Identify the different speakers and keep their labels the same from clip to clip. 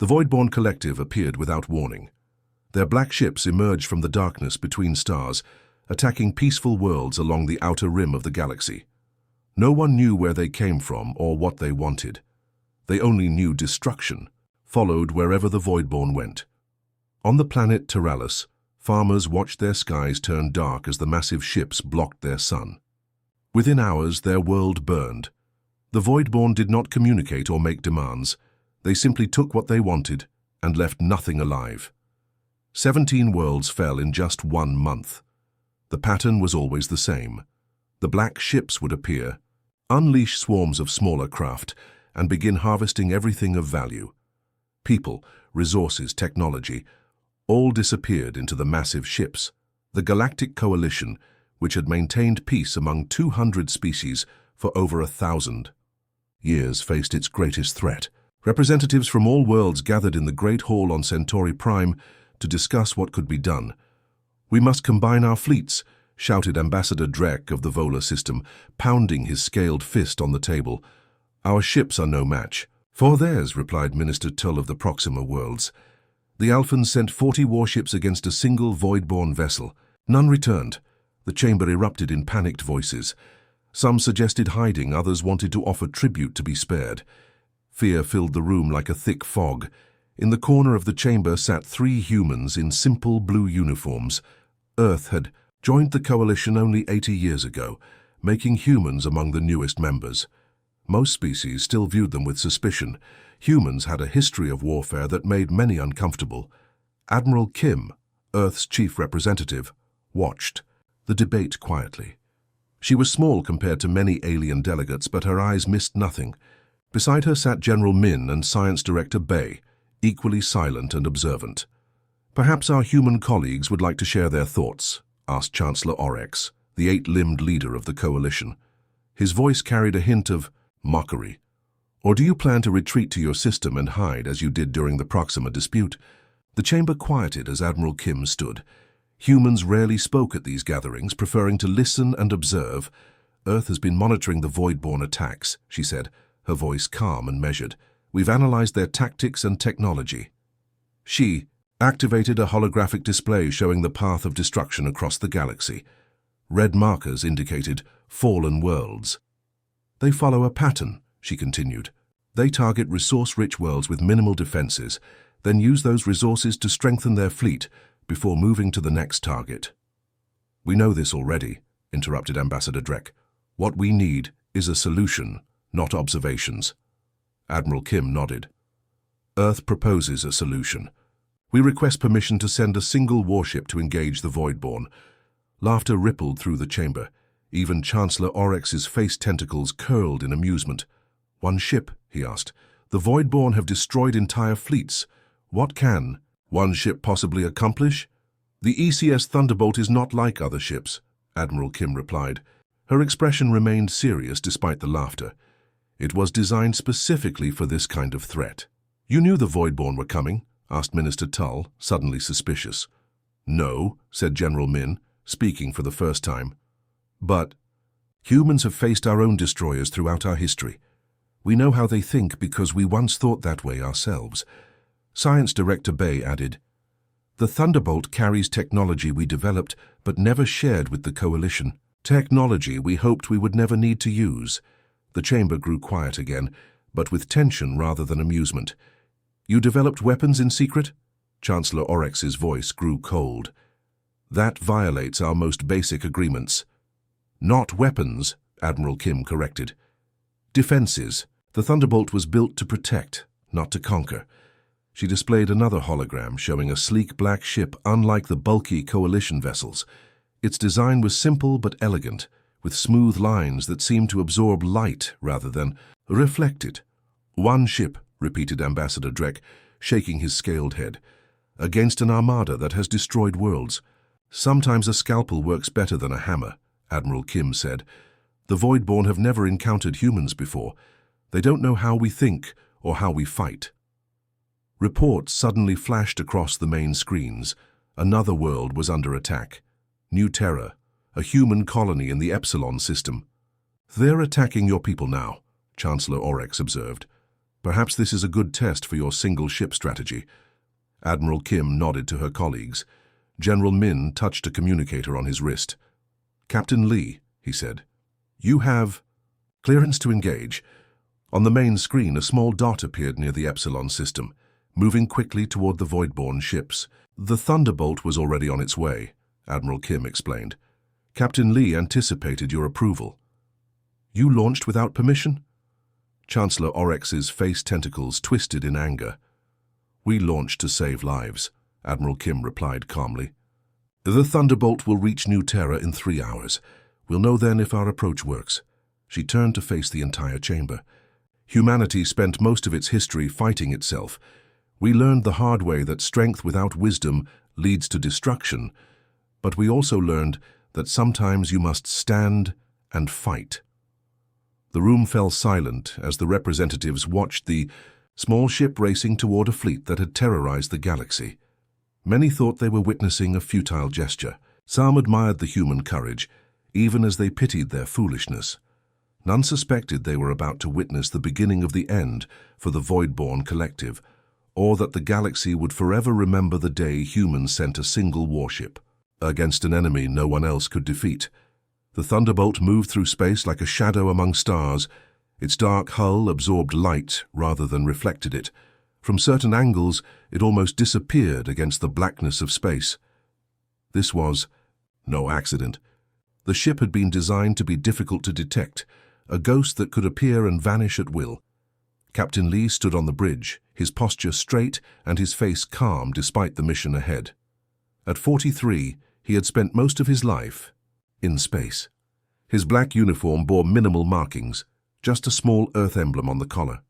Speaker 1: The Voidborn Collective appeared without warning. Their black ships emerged from the darkness between stars, attacking peaceful worlds along the outer rim of the galaxy. No one knew where they came from or what they wanted. They only knew destruction, followed wherever the Voidborn went. On the planet Terrorized, farmers watched their skies turn dark as the massive ships blocked their sun. Within hours, their world burned. The Voidborn did not communicate or make demands. They simply took what they wanted and left nothing alive. 17 worlds fell in just 1 month. The pattern was always the same. The black ships would appear, unleash swarms of smaller craft, and begin harvesting everything of value. People, resources, technology, all disappeared into the massive ships. The Galactic Coalition, which had maintained peace among 200 species for over 1,000 years, faced its greatest threat. Representatives from all worlds gathered in the Great Hall on Centauri Prime to discuss what could be done. "We must combine our fleets," shouted Ambassador Dra'kari of the Vola system, pounding his scaled fist on the table. "Our ships are no match." "For theirs," replied Minister Tull of the Proxima worlds. The Alphans sent 40 warships against a single Voidborn vessel. None returned. The chamber erupted in panicked voices. Some suggested hiding, others wanted to offer tribute to be spared. Fear filled the room like a thick fog. In the corner of the chamber sat 3 humans in simple blue uniforms. Earth had joined the coalition only 80 years ago, making humans among the newest members. Most species still viewed them with suspicion. Humans had a history of warfare that made many uncomfortable. Admiral Kim, Earth's chief representative, watched the debate quietly. She was small compared to many alien delegates, but her eyes missed nothing. Beside her sat General Min and Science Director Bay, equally silent and observant. "Perhaps our human colleagues would like to share their thoughts," asked Chancellor Oryx, the 8-limbed leader of the coalition. His voice carried a hint of mockery. "Or do you plan to retreat to your system and hide as you did during the Proxima dispute?" The chamber quieted as Admiral Kim stood. Humans rarely spoke at these gatherings, preferring to listen and observe. "Earth has been monitoring the Voidborn attacks," she said, her voice calm and measured. "We've analyzed their tactics and technology." She activated a holographic display showing the path of destruction across the galaxy. Red markers indicated fallen worlds. "They follow a pattern," she continued. "They target resource-rich worlds with minimal defenses, then use those resources to strengthen their fleet before moving to the next target." "We know this already," interrupted Ambassador Dra'kari. "What we need is a solution, not observations." Admiral Kim nodded. "Earth proposes a solution. We request permission to send a single warship to engage the Voidborn." Laughter rippled through the chamber. Even Chancellor Oryx's face tentacles curled in amusement. "One ship?" he asked. "The Voidborn have destroyed entire fleets. What can one ship possibly accomplish?" "The ECS Thunderbolt is not like other ships," Admiral Kim replied. Her expression remained serious despite the laughter. "It was designed specifically for this kind of threat." "You knew the Voidborn were coming?" asked Minister Tull, suddenly suspicious. "No," said General Min, speaking for the first time. "But humans have faced our own destroyers throughout our history. We know how they think because we once thought that way ourselves." Science Director Bay added, "The Thunderbolt carries technology we developed but never shared with the Coalition. Technology we hoped we would never need to use." The chamber grew quiet again, but with tension rather than amusement. "You developed weapons in secret?" Chancellor Oryx's voice grew cold. "That violates our most basic agreements." "Not weapons," Admiral Kim corrected. "Defenses. The Thunderbolt was built to protect, not to conquer." She displayed another hologram showing a sleek black ship unlike the bulky Coalition vessels. Its design was simple but elegant, with smooth lines that seemed to absorb light rather than reflect it. "One ship," repeated Ambassador Dra'kari, shaking his scaled head, "against an armada that has destroyed worlds. Sometimes a scalpel works better than a hammer," Admiral Kim said. "The Voidborn have never encountered humans before. They don't know how we think or how we fight." Reports suddenly flashed across the main screens. Another world was under attack. New Terra, a human colony in the Epsilon system. "They're attacking your people now," Chancellor Oryx observed. Perhaps this is a good test for your single-ship strategy. Admiral Kim nodded to her colleagues. General Min touched a communicator on his wrist. Captain Lee, he said, you have clearance to engage. On the main screen, a small dot appeared near the Epsilon system, moving quickly toward the Voidborn ships. The Thunderbolt was already on its way, Admiral Kim explained. Captain Lee anticipated your approval. You launched without permission? Chancellor Orex's face tentacles twisted in anger. We launched to save lives, Admiral Kim replied calmly. The Thunderbolt will reach New Terra in 3 hours. We'll know then if our approach works. She turned to face the entire chamber. Humanity spent most of its history fighting itself. We learned the hard way that strength without wisdom leads to destruction, but we also learned that sometimes you must stand and fight. The room fell silent as the representatives watched the small ship racing toward a fleet that had terrorized the galaxy. Many thought they were witnessing a futile gesture. Some admired the human courage, even as they pitied their foolishness. None suspected they were about to witness the beginning of the end for the Voidborn Collective, or that the galaxy would forever remember the day humans sent a single warship against an enemy no one else could defeat. The Thunderbolt moved through space like a shadow among stars. Its dark hull absorbed light rather than reflected it. From certain angles, it almost disappeared against the blackness of space. This was no accident. The ship had been designed to be difficult to detect, a ghost that could appear and vanish at will. Captain Lee stood on the bridge, his posture straight and his face calm despite the mission ahead. At 43, he had spent most of his life in space. His black uniform bore minimal markings, just a small Earth emblem on the collar.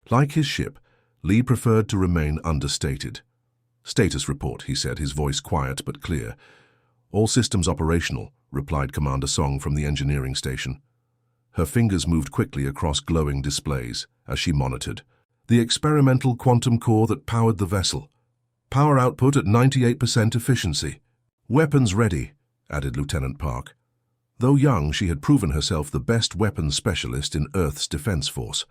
Speaker 1: Like his ship, Lee preferred to remain understated. Status report, he said, his voice quiet but clear. All systems operational, replied Commander Song from the engineering station. Her fingers moved quickly across glowing displays as she monitored. The experimental quantum core that powered the vessel. Power output at 98% efficiency. Weapons ready, added Lieutenant Park. Though young, she had proven herself the best weapons specialist in Earth's defense force.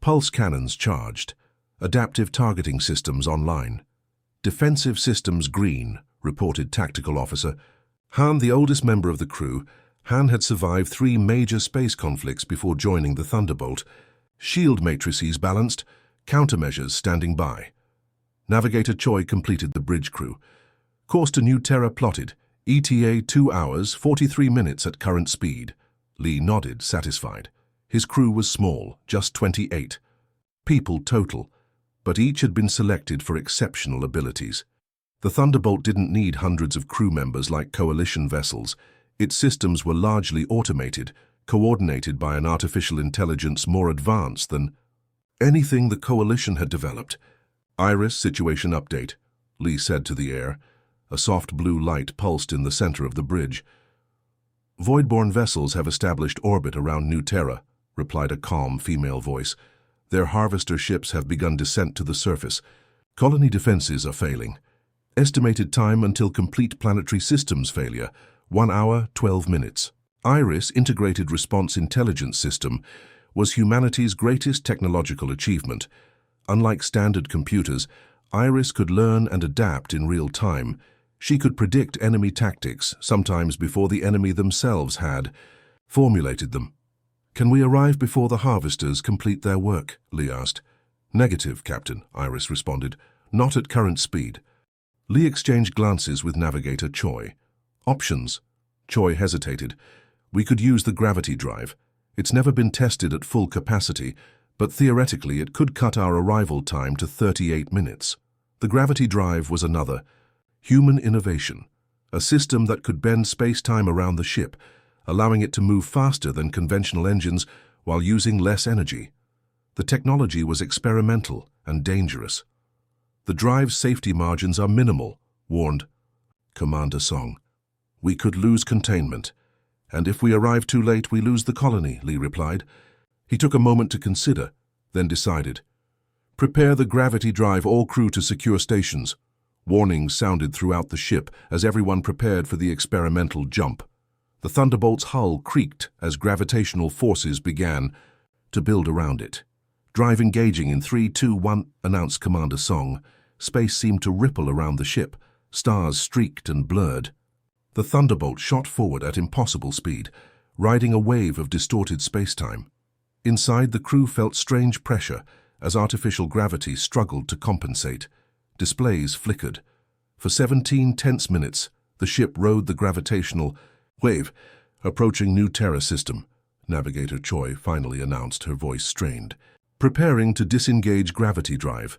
Speaker 1: Pulse cannons charged. Adaptive targeting systems online. Defensive systems green, reported Tactical Officer. Han, the oldest member of the crew, Han had survived 3 major space conflicts before joining the Thunderbolt. Shield matrices balanced, countermeasures standing by. Navigator Choi completed the bridge crew. Course to New Terra plotted. ETA 2 hours, 43 minutes at current speed. Lee nodded, satisfied. His crew was small, just 28. People total, but each had been selected for exceptional abilities. The Thunderbolt didn't need hundreds of crew members like coalition vessels. Its systems were largely automated, coordinated by an artificial intelligence more advanced than anything the coalition had developed. Iris situation update, Lee said to the air. A soft blue light pulsed in the center of the bridge. Voidborn vessels have established orbit around New Terra, replied a calm female voice. Their harvester ships have begun descent to the surface. Colony defenses are failing. Estimated time until complete planetary systems failure, 1 hour, 12 minutes. Iris Integrated Response Intelligence System was humanity's greatest technological achievement. Unlike standard computers, Iris could learn and adapt in real time. She could predict enemy tactics, sometimes before the enemy themselves had formulated them. Can we arrive before the harvesters complete their work? Lee asked. Negative, Captain, Iris responded. Not at current speed. Lee exchanged glances with Navigator Choi. Options. Choi hesitated. We could use the gravity drive. It's never been tested at full capacity, but theoretically it could cut our arrival time to 38 minutes. The gravity drive was another. Human innovation. A system that could bend space-time around the ship, allowing it to move faster than conventional engines while using less energy. The technology was experimental and dangerous. The drive's safety margins are minimal, warned Commander Song. We could lose containment, and if we arrive too late, we lose the colony, Lee replied. He took a moment to consider, then decided. Prepare the gravity drive, all crew to secure stations. Warnings sounded throughout the ship as everyone prepared for the experimental jump. The Thunderbolt's hull creaked as gravitational forces began to build around it. Drive engaging in 3, 2, 1, announced Commander Song. Space seemed to ripple around the ship. Stars streaked and blurred. The Thunderbolt shot forward at impossible speed, riding a wave of distorted space-time. Inside, the crew felt strange pressure as artificial gravity struggled to compensate. Displays flickered. For 17 tense minutes, the ship rode the gravitational wave, approaching new Terra system. Navigator Choi finally announced, her voice strained. Preparing to disengage gravity drive.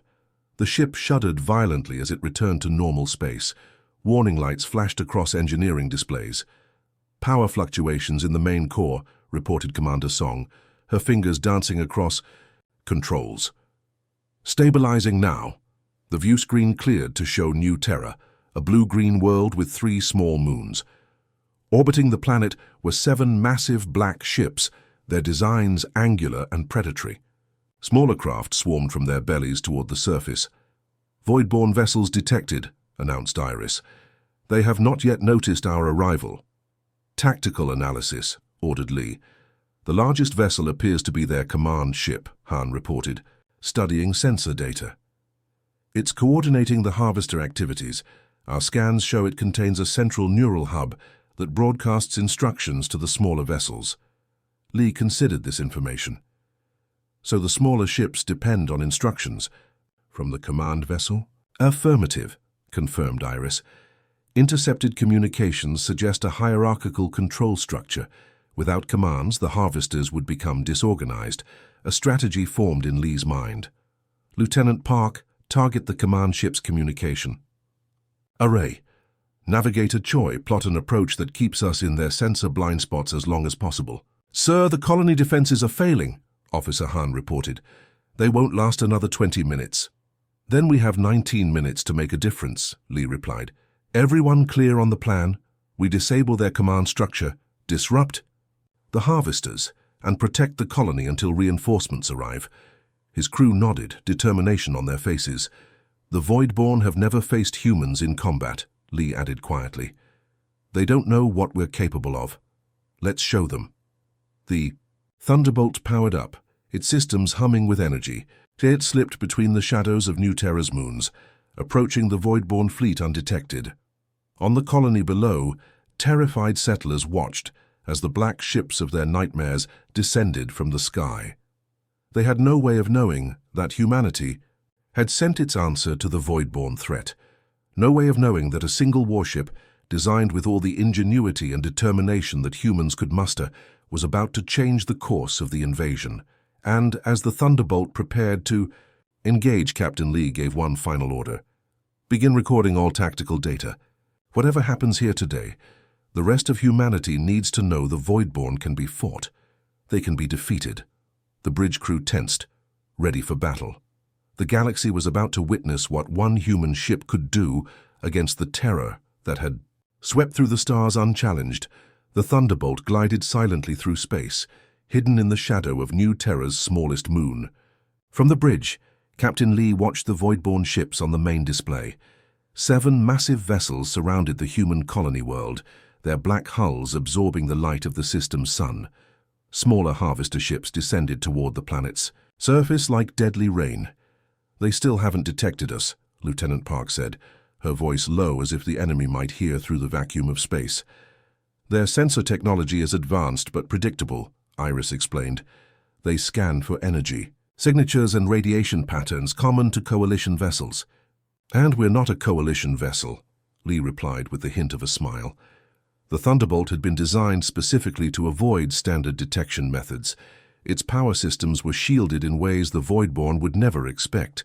Speaker 1: The ship shuddered violently as it returned to normal space. Warning lights flashed across engineering displays. Power fluctuations in the main core, reported Commander Song, her fingers dancing across controls. Stabilizing now. The view screen cleared to show new Terra, a blue-green world with 3 small moons. Orbiting the planet were 7 massive black ships, their designs angular and predatory. Smaller craft swarmed from their bellies toward the surface. Void-borne vessels detected, announced Iris. They have not yet noticed our arrival. Tactical analysis, ordered Lee. The largest vessel appears to be their command ship, Han reported, studying sensor data. It's coordinating the harvester activities. Our scans show it contains a central neural hub that broadcasts instructions to the smaller vessels. Lee considered this information. So the smaller ships depend on instructions from the command vessel? Affirmative, confirmed Iris. Intercepted communications suggest a hierarchical control structure. Without commands, the harvesters would become disorganized, a strategy formed in Lee's mind. Lieutenant Park, target the command ship's communication. Array. Navigator Choi, plot an approach that keeps us in their sensor blind spots as long as possible. Sir, the colony defenses are failing, Officer Han reported. They won't last another 20 minutes. Then we have 19 minutes to make a difference, Lee replied. Everyone clear on the plan? We disable their command structure, disrupt the harvesters, and protect the colony until reinforcements arrive. His crew nodded, determination on their faces. The Voidborn have never faced humans in combat, Lee added quietly. They don't know what we're capable of. Let's show them. The Thunderbolt powered up, its systems humming with energy. It slipped between the shadows of New Terra's moons, approaching the Voidborn fleet undetected. On the colony below, terrified settlers watched as the black ships of their nightmares descended from the sky. They had no way of knowing that humanity had sent its answer to the Voidborn threat. No way of knowing that a single warship, designed with all the ingenuity and determination that humans could muster, was about to change the course of the invasion. And as the Thunderbolt prepared to engage, Captain Lee gave one final order. Begin recording all tactical data. Whatever happens here today, the rest of humanity needs to know the Voidborn can be fought. They can be defeated. The bridge crew tensed, ready for battle. The galaxy was about to witness what one human ship could do against the terror that had swept through the stars unchallenged. The Thunderbolt glided silently through space, hidden in the shadow of New Terra's smallest moon. From the bridge, Captain Lee watched the Voidborn ships on the main display. 7 massive vessels surrounded the human colony world, their black hulls absorbing the light of the system's sun. Smaller harvester ships descended toward the planet's surface like deadly rain. They still haven't detected us, Lieutenant Park said, her voice low as if the enemy might hear through the vacuum of space. Their sensor technology is advanced but predictable, Iris explained. They scan for energy, signatures and radiation patterns common to coalition vessels. And we're not a coalition vessel, Lee replied with the hint of a smile. The Thunderbolt had been designed specifically to avoid standard detection methods. Its power systems were shielded in ways the Voidborn would never expect.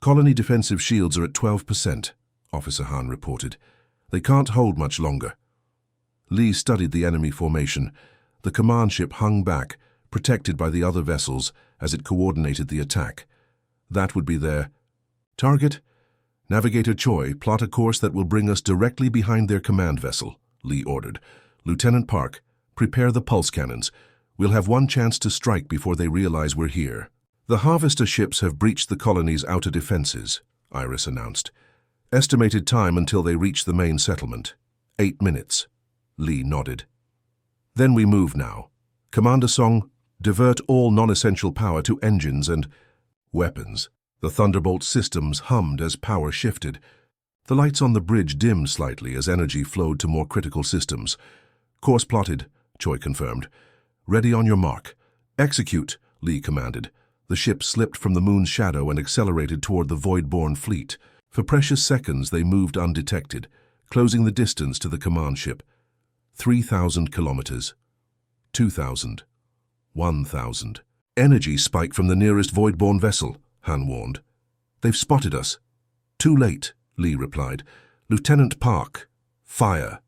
Speaker 1: Colony defensive shields are at 12%, Officer Han reported. They can't hold much longer. Lee studied the enemy formation. The command ship hung back, protected by the other vessels as it coordinated the attack. That would be their target. Navigator Choi, plot a course that will bring us directly behind their command vessel, Lee ordered. Lieutenant Park, prepare the pulse cannons. We'll have one chance to strike before they realize we're here. The harvester ships have breached the colony's outer defenses, Iris announced. Estimated time until they reach the main settlement. 8 minutes. Lee nodded. Then we move now. Commander Song, Divert all non-essential power to engines and weapons. The Thunderbolt systems hummed as power shifted. The lights on the bridge dimmed slightly as energy flowed to more critical systems. Course plotted, Choi confirmed. Ready on your mark. Execute, Lee commanded. The ship slipped from the moon's shadow and accelerated toward the Void-born fleet. For precious seconds they moved undetected, closing the distance to the command ship. 3,000 kilometers. 2,000. 1,000. Energy spiked from the nearest Void-born vessel, Han warned. They've spotted us. Too late, Lee replied. Lieutenant Park. Fire.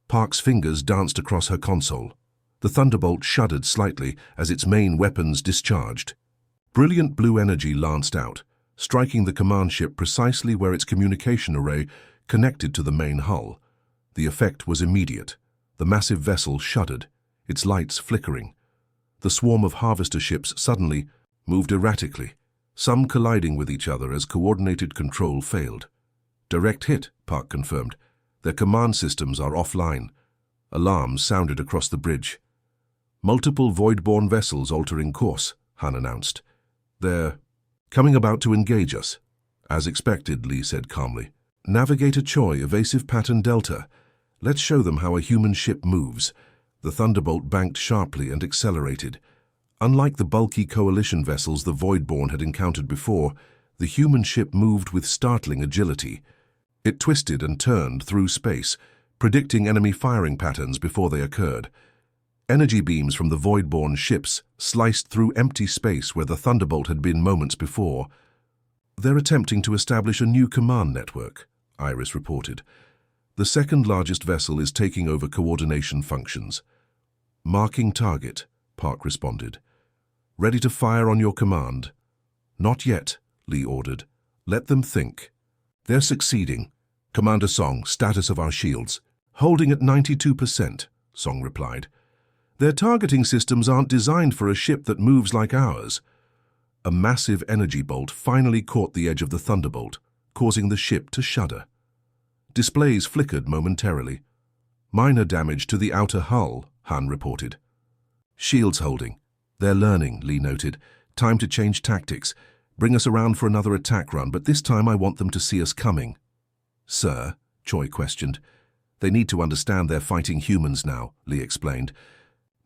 Speaker 1: Park's fingers danced across her console. The Thunderbolt shuddered slightly as its main weapons discharged. Brilliant blue energy lanced out, striking the command ship precisely where its communication array connected to the main hull. The effect was immediate. The massive vessel shuddered, its lights flickering. The swarm of harvester ships suddenly moved erratically, some colliding with each other as coordinated control failed. Direct hit, Park confirmed. Their command systems are offline. Alarms sounded across the bridge. Multiple Void-born vessels altering course, Han announced. They're coming about to engage us. As expected, Lee said calmly. Navigator Choi, evasive pattern Delta. Let's show them how a human ship moves. The Thunderbolt banked sharply and accelerated. Unlike the bulky coalition vessels the Void-born had encountered before, the human ship moved with startling agility. It twisted and turned through space, predicting enemy firing patterns before they occurred. Energy beams from the Void-born ships sliced through empty space where the Thunderbolt had been moments before. They're attempting to establish a new command network, Iris reported. The second largest vessel is taking over coordination functions. Marking target, Park responded. Ready to fire on your command? Not yet, Lee ordered. Let them think. They're succeeding. Commander Song, status of our shields. Holding at 92%, Song replied. Their targeting systems aren't designed for a ship that moves like ours. A massive energy bolt finally caught the edge of the Thunderbolt, causing the ship to shudder. Displays flickered momentarily. Minor damage to the outer hull, Han reported. Shields holding. They're learning, Lee noted. Time to change tactics. Bring us around for another attack run, but this time I want them to see us coming. Sir, Choi questioned. They need to understand they're fighting humans now, Lee explained.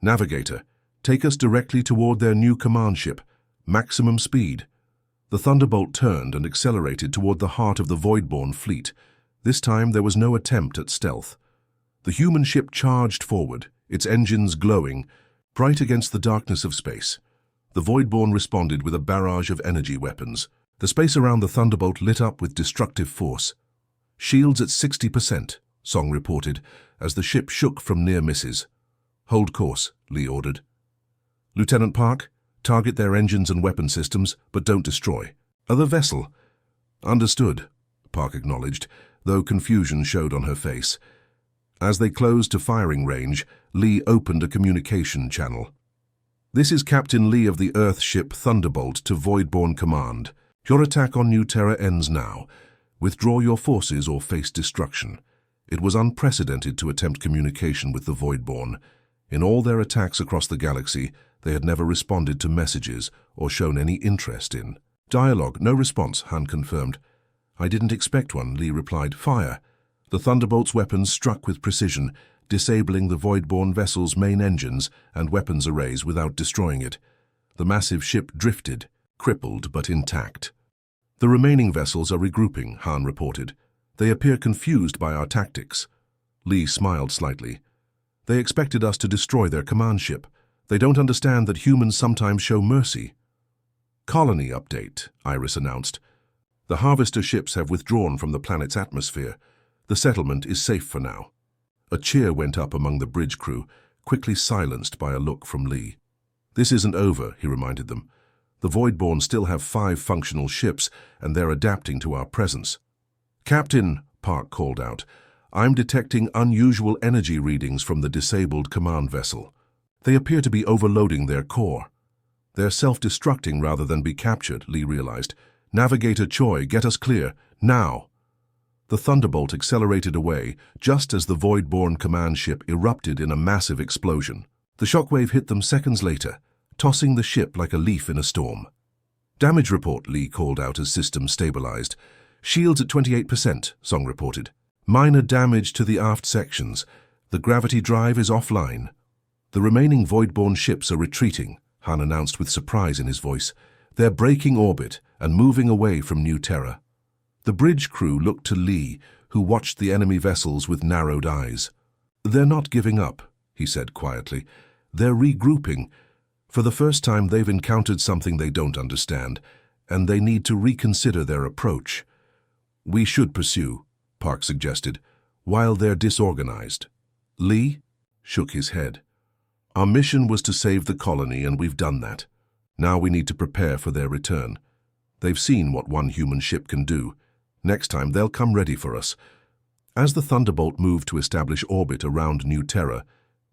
Speaker 1: Navigator, take us directly toward their new command ship. Maximum speed. The Thunderbolt turned and accelerated toward the heart of the Void-born fleet. This time there was no attempt at stealth. The human ship charged forward, its engines glowing, bright against the darkness of space. The Void-born responded with a barrage of energy weapons. The space around the Thunderbolt lit up with destructive force. Shields at 60%, Song reported, as the ship shook from near misses. Hold course, Lee ordered. Lieutenant Park, target their engines and weapon systems, but don't destroy. Other vessel. Understood, Park acknowledged, though confusion showed on her face. As they closed to firing range, Lee opened a communication channel. This is Captain Lee of the Earth ship Thunderbolt to Void-born Command. Your attack on New Terra ends now. Withdraw your forces or face destruction. It was unprecedented to attempt communication with the Void-born. In all their attacks across the galaxy, they had never responded to messages or shown any interest in dialogue. No response, Han confirmed. I didn't expect one, Lee replied. Fire. The Thunderbolt's weapons struck with precision, disabling the Void-born vessel's main engines and weapons arrays without destroying it. The massive ship drifted, crippled but intact. The remaining vessels are regrouping, Han reported. They appear confused by our tactics. Lee smiled slightly. They expected us to destroy their command ship. They don't understand that humans sometimes show mercy. Colony update, Iris announced. The harvester ships have withdrawn from the planet's atmosphere. The settlement is safe for now. A cheer went up among the bridge crew, quickly silenced by a look from Lee. This isn't over, he reminded them. The Void-born still have 5 functional ships, and they're adapting to our presence. Captain, Park called out, I'm detecting unusual energy readings from the disabled command vessel. They appear to be overloading their core. They're self-destructing rather than be captured, Lee realized. Navigator Choi, get us clear, now. The Thunderbolt accelerated away just as the Void-born command ship erupted in a massive explosion. The shockwave hit them seconds later, tossing the ship like a leaf in a storm. "Damage report," Lee called out as systems stabilized. "Shields at 28%, Song reported. "Minor damage to the aft sections. The gravity drive is offline." "The remaining void-borne ships are retreating," Han announced with surprise in his voice. "They're breaking orbit and moving away from New Terra." The bridge crew looked to Lee, who watched the enemy vessels with narrowed eyes. "They're not giving up," he said quietly. "They're regrouping. For the first time, they've encountered something they don't understand, and they need to reconsider their approach." "We should pursue," Park suggested, "while they're disorganized." Lee shook his head. "Our mission was to save the colony, and we've done that. Now we need to prepare for their return. They've seen what one human ship can do. Next time, they'll come ready for us." As the Thunderbolt moved to establish orbit around New Terra,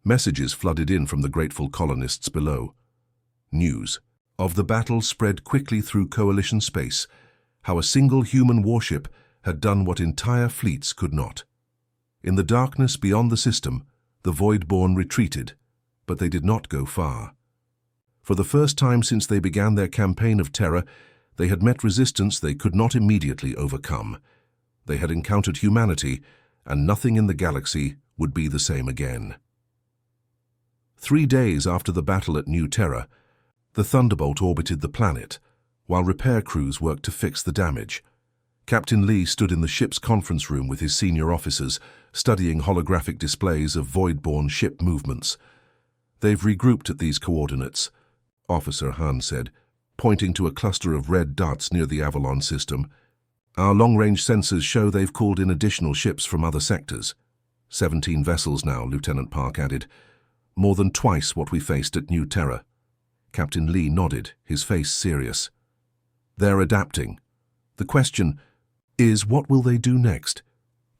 Speaker 1: messages flooded in from the grateful colonists below. News of the battle spread quickly through Coalition space, how a single human warship had done what entire fleets could not. In the darkness beyond the system, the Voidborn retreated, but they did not go far. For the first time since they began their campaign of terror, they had met resistance they could not immediately overcome. They had encountered humanity, and nothing in the galaxy would be the same again. 3 days after the battle at New Terra, the Thunderbolt orbited the planet, while repair crews worked to fix the damage. Captain Lee stood in the ship's conference room with his senior officers, studying holographic displays of void-borne ship movements. "They've regrouped at these coordinates," Officer Han said, pointing to a cluster of red dots near the Avalon system. "Our long-range sensors show they've called in additional ships from other sectors." 17 vessels now, Lieutenant Park added. "More than twice what we faced at New Terra." Captain Lee nodded, his face serious. "They're adapting. The question is, what will they do next?"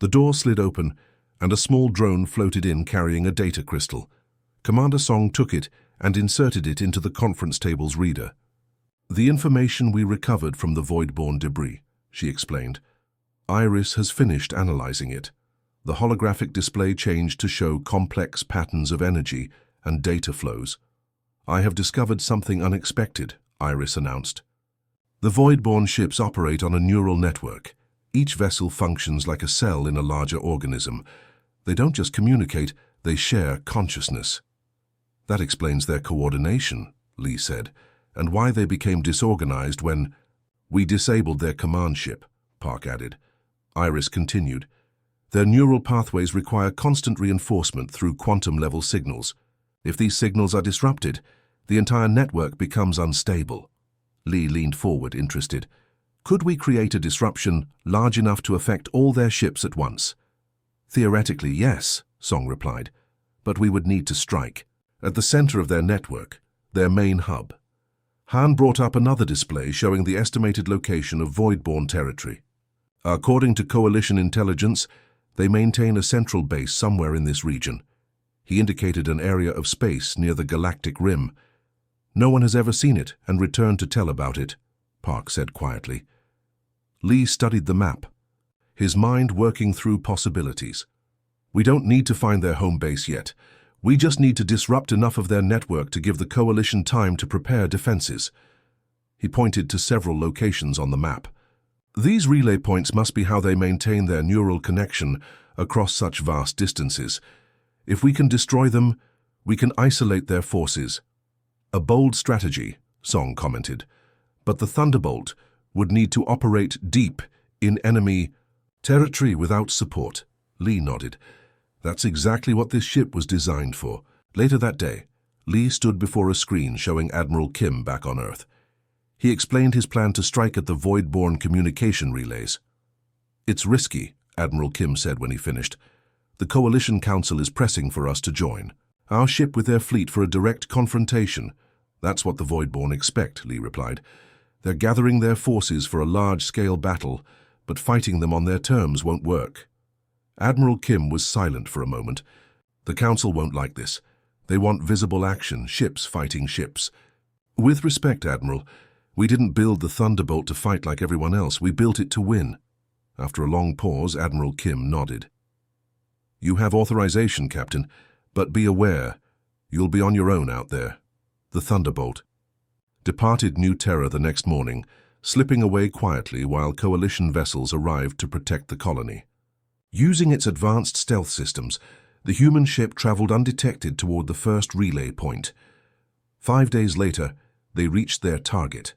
Speaker 1: The door slid open, and a small drone floated in carrying a data crystal. Commander Song took it and inserted it into the conference table's reader. "The information we recovered from the void-borne debris," she explained. "Iris has finished analyzing it. The holographic display changed to show complex patterns of energy and data flows. I have discovered something unexpected," Iris announced. "The void-borne ships operate on a neural network. Each vessel functions like a cell in a larger organism. They don't just communicate, they share consciousness." "That explains their coordination," Lee said, "and why they became disorganized when we disabled their command ship," Park added. Iris continued. "Their neural pathways require constant reinforcement through quantum-level signals. If these signals are disrupted, the entire network becomes unstable." Lee leaned forward, interested. "Could we create a disruption large enough to affect all their ships at once?" "Theoretically, yes," Song replied, "but we would need to strike at the center of their network, their main hub." Han brought up another display showing the estimated location of void-borne territory. "According to Coalition intelligence, they maintain a central base somewhere in this region." He indicated an area of space near the galactic rim. "No one has ever seen it and returned to tell about it," Park said quietly. Lee studied the map, his mind working through possibilities. "We don't need to find their home base yet. We just need to disrupt enough of their network to give the Coalition time to prepare defenses." He pointed to several locations on the map. "These relay points must be how they maintain their neural connection across such vast distances. If we can destroy them, we can isolate their forces." "A bold strategy," Song commented, "but the Thunderbolt would need to operate deep in enemy territory without support." Lee nodded. "That's exactly what this ship was designed for." Later that day, Lee stood before a screen showing Admiral Kim back on Earth. He explained his plan to strike at the void-borne communication relays. "It's risky," Admiral Kim said when he finished. "The Coalition Council is pressing for us to join. Our ship with their fleet for a direct confrontation. That's what the void-borne expect," Lee replied. "They're gathering their forces for a large-scale battle, but fighting them on their terms won't work." Admiral Kim was silent for a moment. "The Council won't like this. They want visible action, ships fighting ships." "With respect, Admiral, we didn't build the Thunderbolt to fight like everyone else. We built it to win." After a long pause, Admiral Kim nodded. "You have authorization, Captain, but be aware, you'll be on your own out there. the Thunderbolt, departed New Terra the next morning, slipping away quietly while coalition vessels arrived to protect the colony. Using its advanced stealth systems, the human ship traveled undetected toward the first relay point. 5 days later, they reached their target,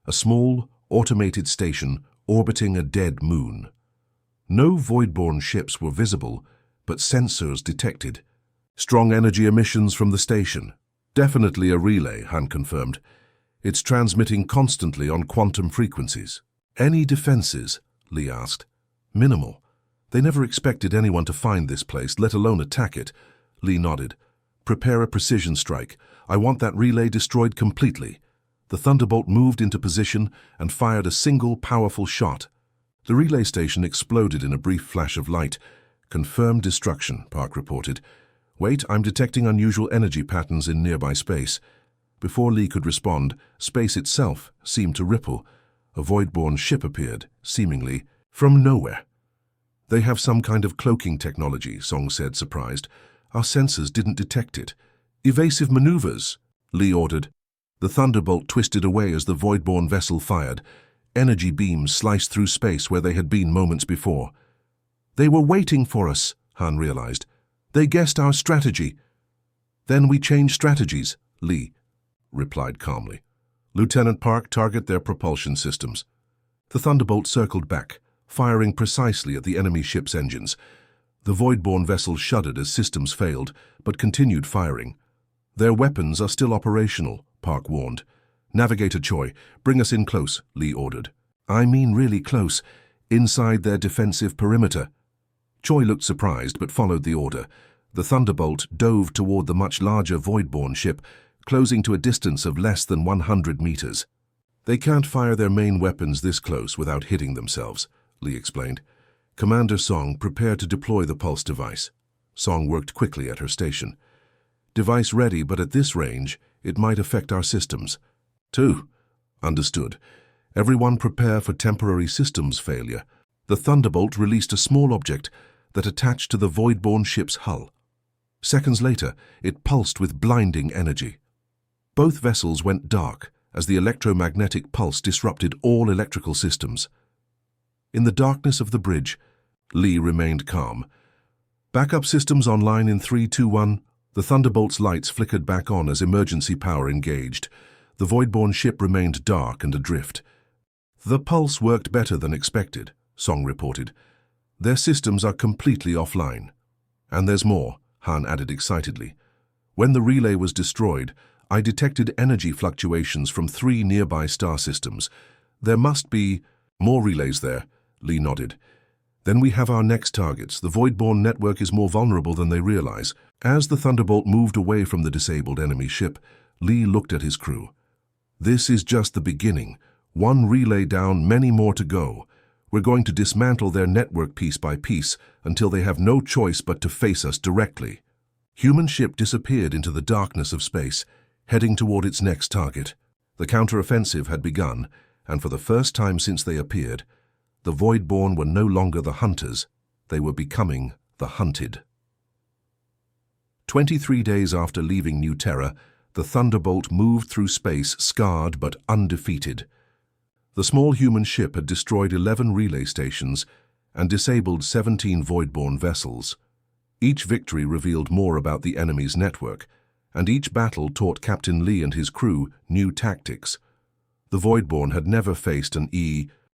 Speaker 1: a small, automated station orbiting a dead moon. No void-borne ships were visible, but sensors detected strong energy emissions from the station. Definitely a relay, Han confirmed. It's transmitting constantly on quantum frequencies. Any defenses? Lee asked. Minimal. They never expected anyone to find this place, let alone attack it. Lee nodded. Prepare a precision strike. I want that relay destroyed completely. The Thunderbolt moved into position and fired a single powerful shot. The relay station exploded in a brief flash of light. Confirmed destruction, Park reported. Wait, I'm detecting unusual energy patterns in nearby space. Before Lee could respond, space itself seemed to ripple. A void-borne ship appeared, seemingly from nowhere. They have some kind of cloaking technology, Song said, surprised. Our sensors didn't detect it. Evasive maneuvers, Lee ordered. The Thunderbolt twisted away as the void-borne vessel fired. Energy beams sliced through space where they had been moments before. They were waiting for us, Han realized. They guessed our strategy. Then we changed strategies, Lee replied calmly. Lieutenant Park, target their propulsion systems. The Thunderbolt circled back, firing precisely at the enemy ship's engines. The void-borne vessel shuddered as systems failed, but continued firing. Their weapons are still operational, Park warned. Navigator Choi, bring us in close, Lee ordered. I mean really close, inside their defensive perimeter. Choi looked surprised but followed the order. The Thunderbolt dove toward the much larger void-borne ship, closing to a distance of less than 100 meters. They can't fire their main weapons this close without hitting themselves, Lee explained. Commander Song prepared to deploy the pulse device. Song worked quickly at her station. Device ready, but at this range, it might affect our systems. 2. Understood. Everyone prepare for temporary systems failure. The Thunderbolt released a small object that attached to the void-borne ship's hull. Seconds later, it pulsed with blinding energy. Both vessels went dark as the electromagnetic pulse disrupted all electrical systems. In the darkness of the bridge, Lee remained calm. Backup systems online in 3, 2, 1. The Thunderbolt's lights flickered back on as emergency power engaged. The void-borne ship remained dark and adrift. The pulse worked better than expected, Song reported. Their systems are completely offline. And there's more, Han added excitedly. When the relay was destroyed, I detected energy fluctuations from 3 nearby star systems. There must be more relays there, Lee nodded. Then we have our next targets. The void-borne network is more vulnerable than they realize. As the Thunderbolt moved away from the disabled enemy ship, Lee looked at his crew. This is just the beginning. One relay down, many more to go. We're going to dismantle their network piece by piece until they have no choice but to face us directly. Human ship disappeared into the darkness of space, heading toward its next target. The counteroffensive had begun, and for the first time since they appeared, the Void-born were no longer the hunters, they were becoming the hunted. 23 days after leaving New Terra, the Thunderbolt moved through space scarred but undefeated. The small human ship had destroyed 11 relay stations and disabled 17 Void-born vessels. Each victory revealed more about the enemy's network, and each battle taught Captain Lee and his crew new tactics. The Void-born had never faced an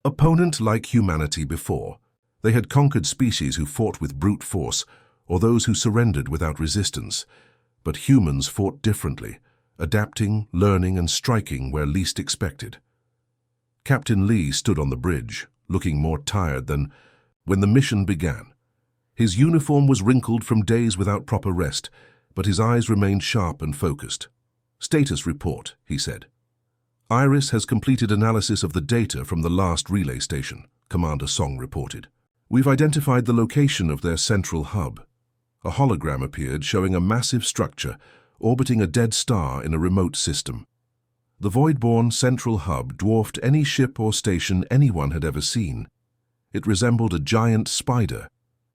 Speaker 1: opponent like humanity before. They had conquered species who fought with brute force, or those who surrendered without resistance. But humans fought differently, adapting, learning, and striking where least expected. Captain Lee stood on the bridge, looking more tired than when the mission began. His uniform was wrinkled from days without proper rest, but his eyes remained sharp and focused. "Status report," he said. "Iris has completed analysis of the data from the last relay station," Commander Song reported. "We've identified the location of their central hub." A hologram appeared showing a massive structure orbiting a dead star in a remote system. The Void-born central hub dwarfed any ship or station anyone had ever seen. It resembled a giant spider,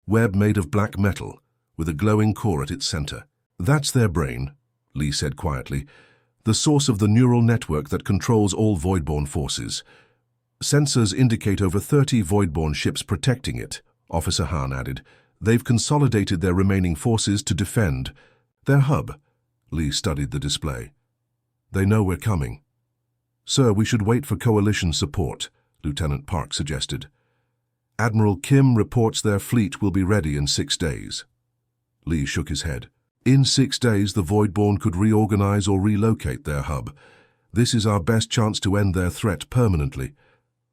Speaker 1: web made of black metal, with a glowing core at its center. "That's their brain," Lee said quietly. The source of the neural network that controls all voidborn forces. Sensors indicate over 30 voidborn ships protecting it, Officer Han added. They've consolidated their remaining forces to defend their hub. Lee studied the display. They know we're coming. Sir, we should wait for coalition support, Lieutenant Park suggested. Admiral Kim reports their fleet will be ready in 6 days. Lee shook his head. In 6 days, the Voidborn could reorganize or relocate their hub. This is our best chance to end their threat permanently.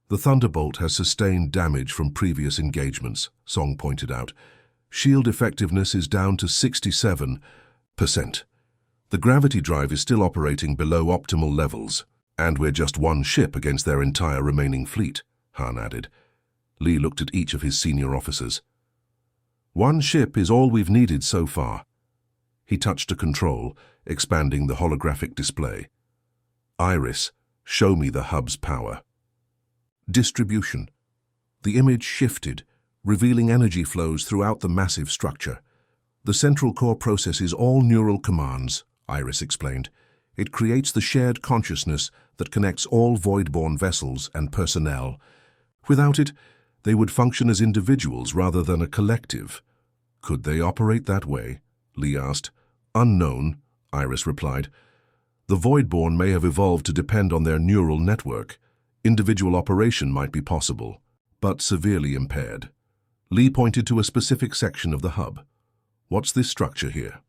Speaker 1: The Thunderbolt has sustained damage from previous engagements, Song pointed out. Shield effectiveness is down to 67%. The gravity drive is still operating below optimal levels, and we're just one ship against their entire remaining fleet, Han added. Lee looked at each of his senior officers. One ship is all we've needed so far. He touched a control, expanding the holographic display. Iris, show me the hub's power. Distribution. The image shifted, revealing energy flows throughout the massive structure. The central core processes all neural commands, Iris explained. It creates the shared consciousness that connects all Voidborn vessels and personnel. Without it, they would function as individuals rather than a collective. Could they operate that way? Lee asked. Unknown, Iris replied. The Voidborn may have evolved to depend on their neural network. Individual operation might be possible, but severely impaired. Lee pointed to a specific section of the hub. What's this structure here?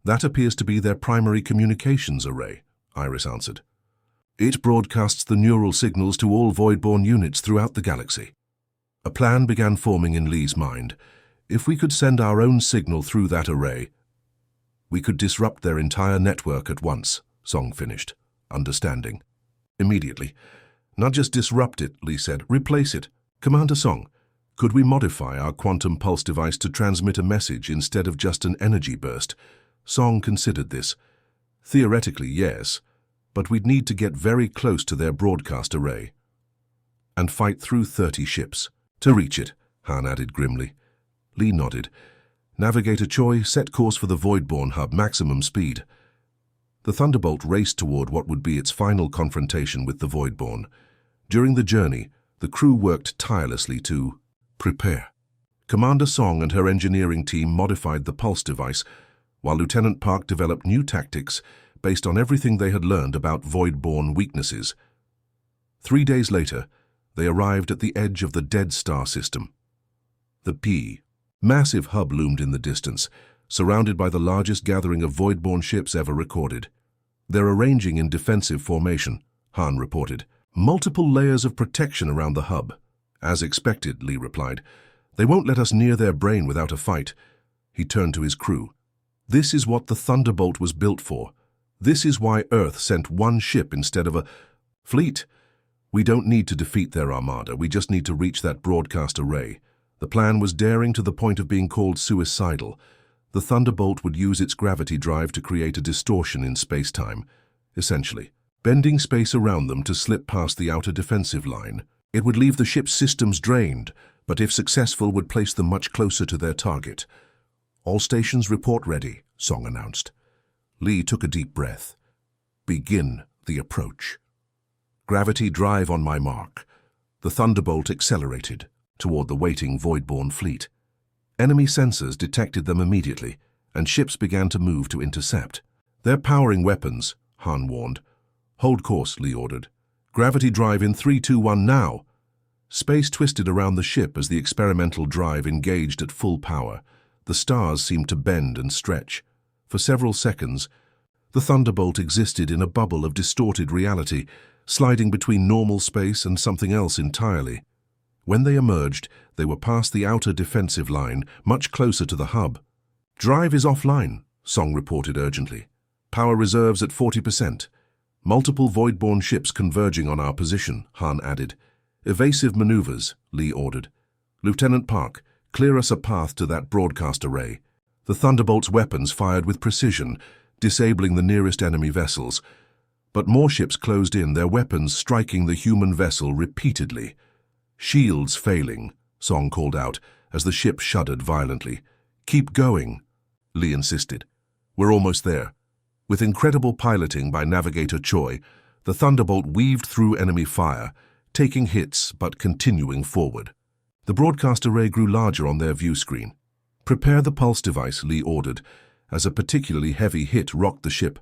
Speaker 1: That appears to be their primary communications array, Iris answered. It broadcasts the neural signals to all Voidborn units throughout the galaxy. A plan began forming in Lee's mind. If we could send our own signal through that array, we could disrupt their entire network at once, Song finished, understanding. Immediately. Not just disrupt it, Lee said, replace it. Commander Song, could we modify our quantum pulse device to transmit a message instead of just an energy burst? Song considered this. Theoretically, yes, but we'd need to get very close to their broadcast array and fight through 30 ships. To reach it, Han added grimly. Lee nodded. Navigator Choi set course for the Voidborn hub, maximum speed. The Thunderbolt raced toward what would be its final confrontation with the Voidborn. During the journey, the crew worked tirelessly to prepare. Commander Song and her engineering team modified the pulse device, while Lieutenant Park developed new tactics based on everything they had learned about Voidborn weaknesses. 3 days later, they arrived at the edge of the Dead Star system. The massive hub loomed in the distance, surrounded by the largest gathering of Voidborn ships ever recorded. They're arranging in defensive formation, Han reported. Multiple layers of protection around the hub. As expected, Lee replied. They won't let us near their brain without a fight. He turned to his crew. This is what the Thunderbolt was built for. This is why Earth sent one ship instead of a fleet. We don't need to defeat their armada. We just need to reach that broadcast array. The plan was daring to the point of being called suicidal. The Thunderbolt would use its gravity drive to create a distortion in space-time, essentially, bending space around them to slip past the outer defensive line. It would leave the ship's systems drained, but if successful would place them much closer to their target. All stations report ready, Song announced. Lee took a deep breath. Begin the approach. Gravity drive on my mark. The Thunderbolt accelerated toward the waiting Voidborn fleet. Enemy sensors detected them immediately, and ships began to move to intercept. They're powering weapons, Han warned. Hold course, Lee ordered. Gravity drive in 3, 2, 1 now. Space twisted around the ship as the experimental drive engaged at full power. The stars seemed to bend and stretch. For several seconds, the Thunderbolt existed in a bubble of distorted reality, sliding between normal space and something else entirely. When they emerged, they were past the outer defensive line, much closer to the hub. Drive is offline, Song reported urgently. Power reserves at 40%. Multiple Voidborn ships converging on our position, Han added. Evasive maneuvers, Lee ordered. Lieutenant Park, clear us a path to that broadcast array. The Thunderbolt's weapons fired with precision, disabling the nearest enemy vessels. But more ships closed in, their weapons striking the human vessel repeatedly. Shields failing, Song called out as the ship shuddered violently. Keep going, Lee insisted. We're almost there. With incredible piloting by Navigator Choi, the Thunderbolt weaved through enemy fire, taking hits but continuing forward. The broadcast array grew larger on their view screen. "Prepare the pulse device," Lee ordered, as a particularly heavy hit rocked the ship.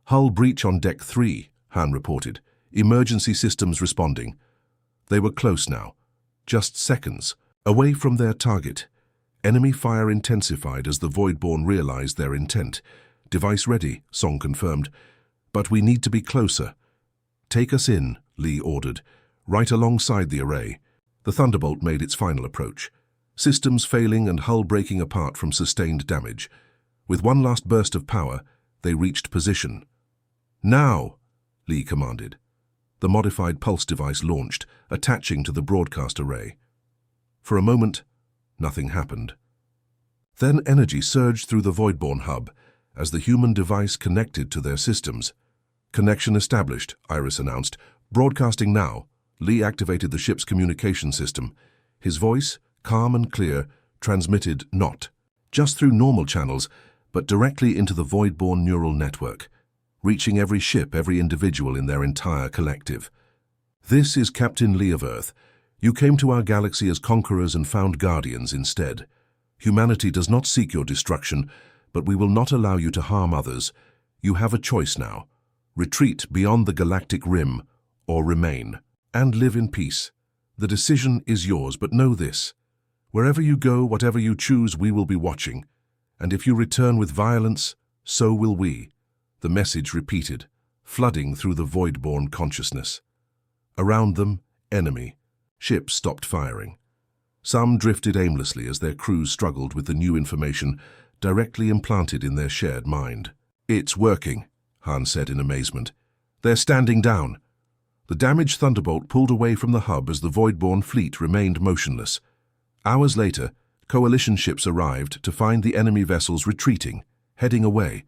Speaker 1: "Hull breach on Deck 3, Han reported. "Emergency systems responding." They were close now, just seconds away from their target. Enemy fire intensified as the Voidborn realized their intent. "Device ready," Song confirmed. "But we need to be closer." "Take us in," Lee ordered, right alongside the array. The Thunderbolt made its final approach, systems failing and hull breaking apart from sustained damage. With one last burst of power, they reached position. "Now!" Lee commanded. The modified pulse device launched, attaching to the broadcast array. For a moment, nothing happened. Then energy surged through the Voidborn hub as the human device connected to their systems. "Connection established," Iris announced. "Broadcasting now." Lee activated the ship's communication system. His voice, calm and clear, transmitted not just through normal channels, but directly into the Voidborn neural network, reaching every ship, every individual in their entire collective. "This is Captain Lee of Earth. You came to our galaxy as conquerors and found guardians instead. Humanity does not seek your destruction, but we will not allow you to harm others. You have a choice now. Retreat beyond the galactic rim, or remain, and live in peace. The decision is yours, but know this. Wherever you go, whatever you choose, we will be watching. And if you return with violence, so will we." The message repeated, flooding through the Voidborn consciousness. Around them, enemy. Ships stopped firing. Some drifted aimlessly as their crews struggled with the new information directly implanted in their shared mind. "It's working," Han said in amazement. "They're standing down." The damaged Thunderbolt pulled away from the hub as the Voidborn fleet remained motionless. Hours later, Coalition ships arrived to find the enemy vessels retreating, heading away,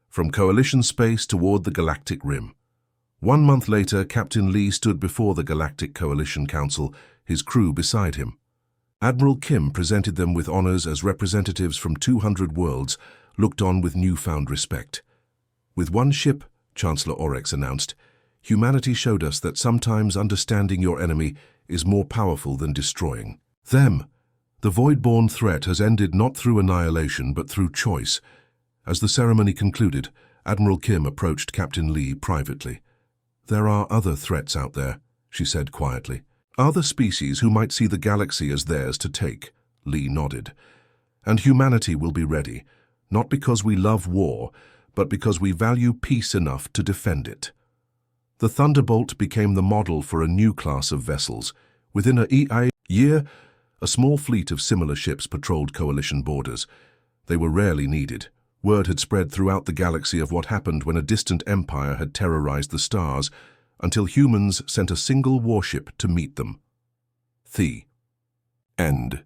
Speaker 1: from Coalition space toward the Galactic Rim. 1 month later, Captain Lee stood before the Galactic Coalition Council, his crew beside him. Admiral Kim presented them with honors as representatives from 200 worlds, looked on with newfound respect. "With one ship," Chancellor Oryx announced, "humanity showed us that sometimes understanding your enemy is more powerful than destroying them. The Voidborn threat has ended not through annihilation but through choice." As the ceremony concluded, Admiral Kim approached Captain Lee privately. "There are other threats out there," she said quietly. "Other species who might see the galaxy as theirs to take," Lee nodded. "And humanity will be ready, not because we love war, but because we value peace enough to defend it." The Thunderbolt became the model for a new class of vessels. Within a year, a small fleet of similar ships patrolled Coalition borders. They were rarely needed. Word had spread throughout the galaxy of what happened when a distant empire had terrorized the stars, until humans sent a single warship to meet them. The end.